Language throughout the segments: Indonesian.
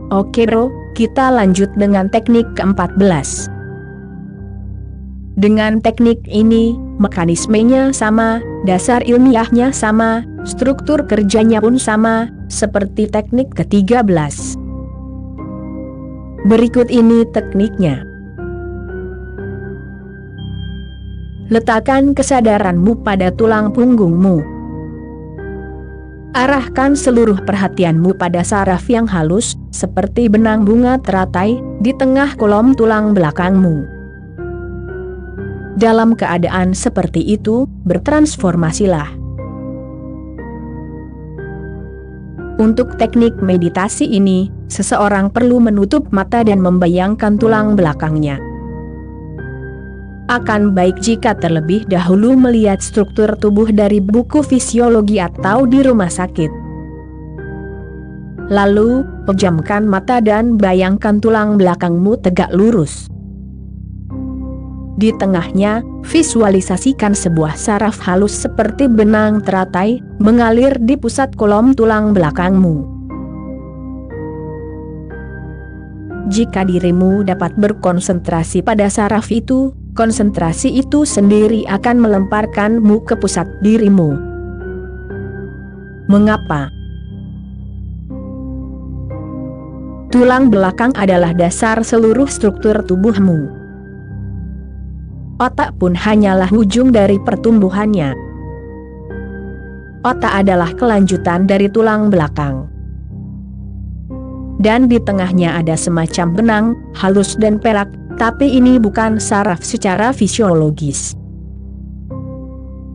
Oke bro, kita lanjut dengan teknik ke-14. Dengan teknik ini, mekanismenya sama, dasar ilmiahnya sama, struktur kerjanya pun sama, seperti teknik ke-13. Berikut ini tekniknya. Letakkan kesadaranmu pada tulang punggungmu. Arahkan seluruh perhatianmu pada saraf yang halus, seperti benang bunga teratai, di tengah kolom tulang belakangmu. Dalam keadaan seperti itu, bertransformasilah. Untuk teknik meditasi ini, seseorang perlu menutup mata dan membayangkan tulang belakangnya. Akan baik jika terlebih dahulu melihat struktur tubuh dari buku fisiologi atau di rumah sakit. Lalu, pejamkan mata dan bayangkan tulang belakangmu tegak lurus. Di tengahnya, visualisasikan sebuah saraf halus seperti benang teratai, mengalir di pusat kolom tulang belakangmu. Jika dirimu dapat berkonsentrasi pada saraf itu, konsentrasi itu sendiri akan melemparkanmu ke pusat dirimu. Mengapa? Tulang belakang adalah dasar seluruh struktur tubuhmu. Otak pun hanyalah ujung dari pertumbuhannya. Otak adalah kelanjutan dari tulang belakang. Dan di tengahnya ada semacam benang, halus dan perak, tapi ini bukan saraf secara fisiologis.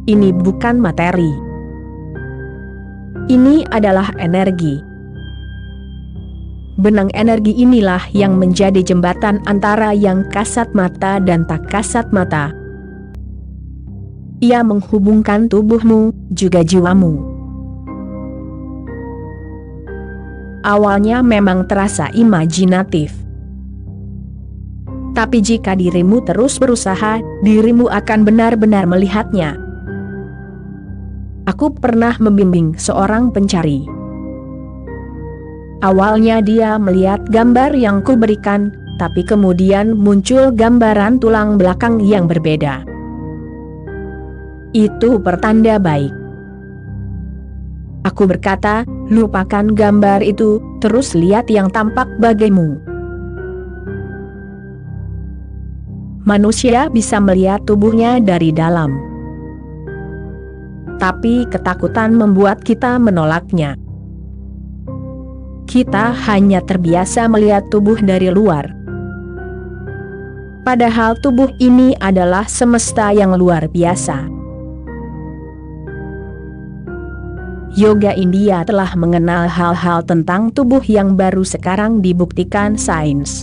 Ini bukan materi. Ini adalah energi. Benang energi inilah yang menjadi jembatan antara yang kasat mata dan tak kasat mata. Ia menghubungkan tubuhmu, juga jiwamu. Awalnya memang terasa imajinatif. Tapi jika dirimu terus berusaha, dirimu akan benar-benar melihatnya. Aku pernah membimbing seorang pencari. Awalnya dia melihat gambar yang kuberikan, tapi kemudian muncul gambaran tulang belakang yang berbeda. Itu pertanda baik. Aku berkata, lupakan gambar itu, terus lihat yang tampak bagimu. Manusia bisa melihat tubuhnya dari dalam. Tapi ketakutan membuat kita menolaknya. Kita hanya terbiasa melihat tubuh dari luar. Padahal tubuh ini adalah semesta yang luar biasa. Yoga India telah mengenal hal-hal tentang tubuh yang baru sekarang dibuktikan sains.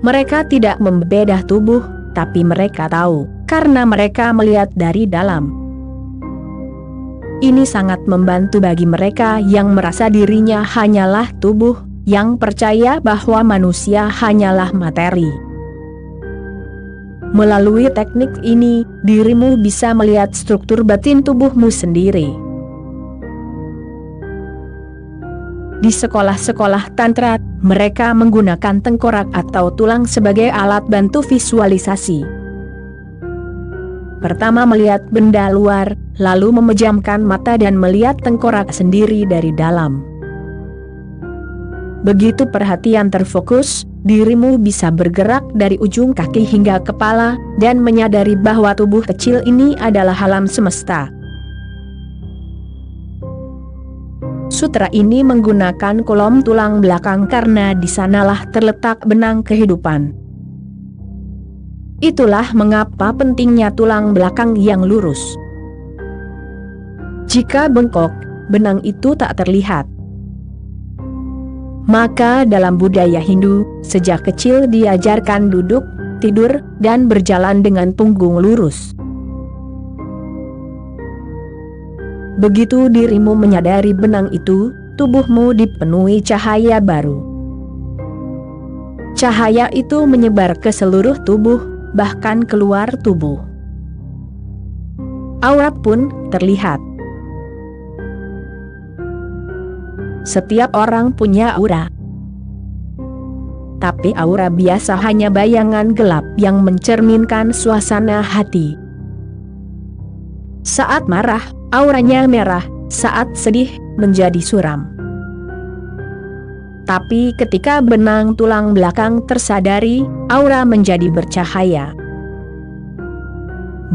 Mereka tidak membedah tubuh, tapi mereka tahu, karena mereka melihat dari dalam. Ini sangat membantu bagi mereka yang merasa dirinya hanyalah tubuh, yang percaya bahwa manusia hanyalah materi. Melalui teknik ini, dirimu bisa melihat struktur batin tubuhmu sendiri. Di sekolah-sekolah tantra, mereka menggunakan tengkorak atau tulang sebagai alat bantu visualisasi. Pertama melihat benda luar, lalu memejamkan mata dan melihat tengkorak sendiri dari dalam. Begitu perhatian terfokus, dirimu bisa bergerak dari ujung kaki hingga kepala, dan menyadari bahwa tubuh kecil ini adalah alam semesta. Sutra ini menggunakan kolom tulang belakang karena di sanalah terletak benang kehidupan. Itulah mengapa pentingnya tulang belakang yang lurus. Jika bengkok, benang itu tak terlihat. Maka dalam budaya Hindu, sejak kecil diajarkan duduk, tidur, dan berjalan dengan punggung lurus. Begitu dirimu menyadari benang itu, tubuhmu dipenuhi cahaya baru. Cahaya itu menyebar ke seluruh tubuh, bahkan keluar tubuh. Aura pun terlihat. setiap orang punya aura. Tapi aura biasa hanya bayangan gelap yang mencerminkan suasana hati. Saat marah, auranya merah, saat sedih, menjadi suram. Tapi ketika benang tulang belakang tersadari, aura menjadi bercahaya.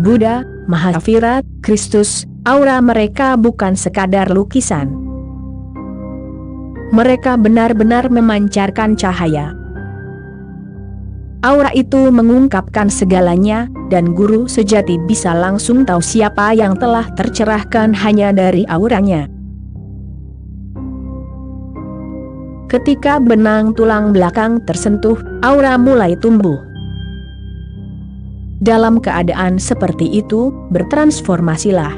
Buddha, Mahavira, Kristus, aura mereka bukan sekadar lukisan. Mereka benar-benar memancarkan cahaya. Aura itu mengungkapkan segalanya, dan guru sejati bisa langsung tahu siapa yang telah tercerahkan hanya dari auranya. Ketika benang tulang belakang tersentuh, aura mulai tumbuh. Dalam keadaan seperti itu, bertransformasilah.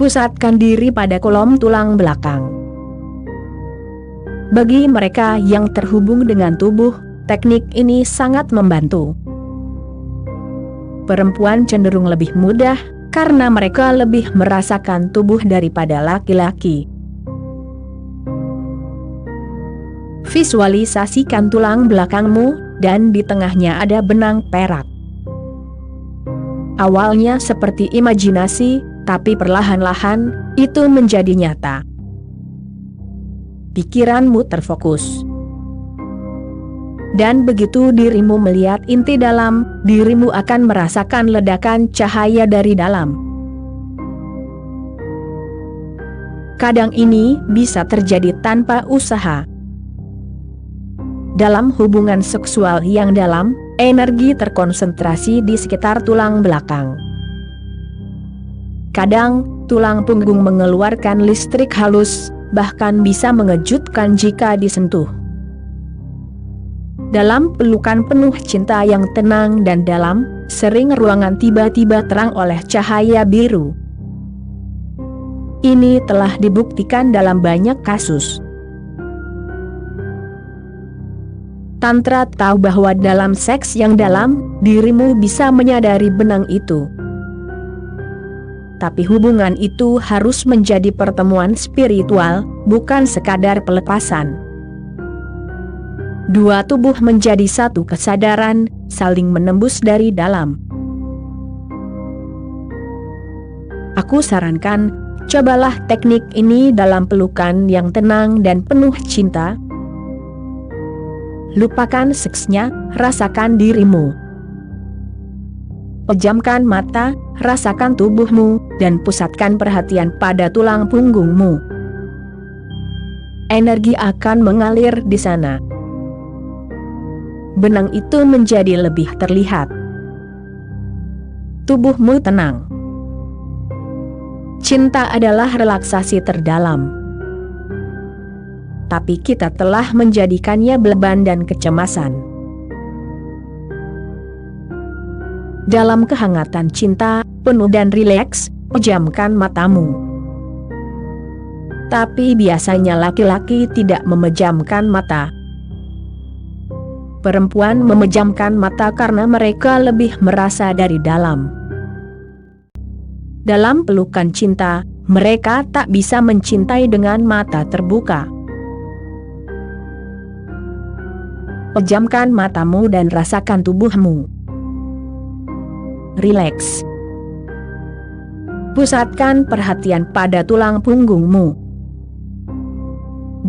Pusatkan diri pada kolom tulang belakang. Bagi mereka yang terhubung dengan tubuh, teknik ini sangat membantu. Perempuan cenderung lebih mudah, karena mereka lebih merasakan tubuh daripada laki-laki. Visualisasikan tulang belakangmu, dan di tengahnya ada benang perak. Awalnya seperti imajinasi, tapi perlahan-lahan, itu menjadi nyata. Pikiranmu terfokus. Dan begitu dirimu melihat inti dalam, dirimu akan merasakan ledakan cahaya dari dalam. Kadang ini bisa terjadi tanpa usaha. Dalam hubungan seksual yang dalam, energi terkonsentrasi di sekitar tulang belakang. Kadang, tulang punggung mengeluarkan listrik halus, bahkan bisa mengejutkan jika disentuh. Dalam pelukan penuh cinta yang tenang dan dalam, sering ruangan tiba-tiba terang oleh cahaya biru. Ini telah dibuktikan dalam banyak kasus. Tantra tahu bahwa dalam seks yang dalam, dirimu bisa menyadari benang itu. Tapi hubungan itu harus menjadi pertemuan spiritual, bukan sekadar pelepasan. Dua tubuh menjadi satu kesadaran, saling menembus dari dalam. Aku sarankan, cobalah teknik ini dalam pelukan yang tenang dan penuh cinta. Lupakan seksnya, rasakan dirimu. Pejamkan mata, rasakan tubuhmu, dan pusatkan perhatian pada tulang punggungmu. Energi akan mengalir di sana. Benang itu menjadi lebih terlihat. Tubuhmu tenang. Cinta adalah relaksasi terdalam. Tapi kita telah menjadikannya beban dan kecemasan. Dalam kehangatan cinta, penuh dan rileks, pejamkan matamu. Tapi biasanya laki-laki tidak memejamkan mata. Perempuan memejamkan mata karena mereka lebih merasa dari dalam. Dalam pelukan cinta, mereka tak bisa mencintai dengan mata terbuka. Pejamkan matamu dan rasakan tubuhmu. Rileks. Pusatkan perhatian pada tulang punggungmu.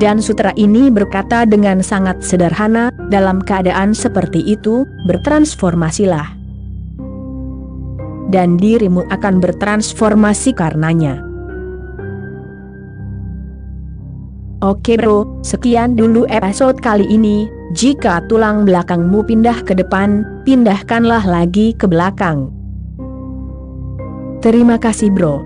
Dan sutra ini berkata dengan sangat sederhana, dalam keadaan seperti itu, bertransformasilah. Dan dirimu akan bertransformasi karenanya. Oke bro, sekian dulu episode kali ini. Jika tulang belakangmu pindah ke depan, pindahkanlah lagi ke belakang. Terima kasih bro.